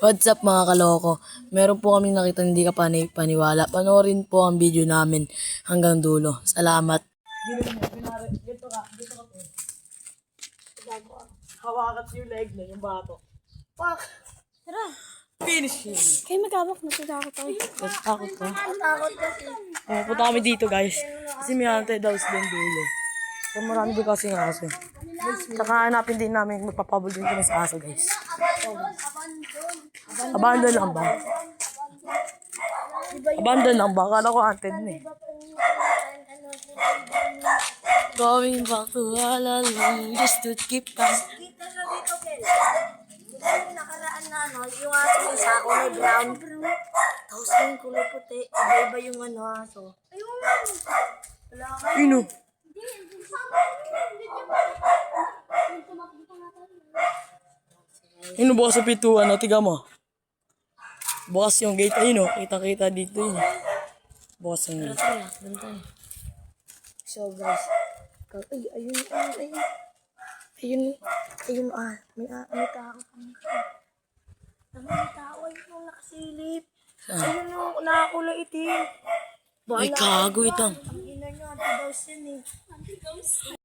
What's up mga kaloko? Meron po kaming nakita hindi ka paniwala. Panoorin po ang video namin hanggang dulo. Salamat. Dito ka. Hawakat yung leg na yung bato. Pak! Tara. Finish him. Kayo magkabak, natatakot ako. Takot ka? Natakot kasi. Punta kami dito guys. Kasi may haunted house din dulo. So marami din kasi ng aso. Saka hanapin din namin magpapabol din kami sa aso guys. Abandon lang ba? Abandon lang ba? Akala ko haunted na eh. Going back to all alone just to keep us. Dito siya dito, Ken. Diba yung nakaraan na, no? Yung aso yung sa kulay brown. Tapos yung kulay puti. Iba-iba yung aso. Ayun. Wala ka. Ino? Ino bukas sa pituan na, tiga mo. Bukas yung gate ayun o. Kita-kita dito yun. Bukas yung gate. So guys, ay, ayun, may tao. May tao, ayun yung nakasilip. Ayun yung nakakulay itim. Ay, kago itang. Ang ina niya, anti-ghost yun eh.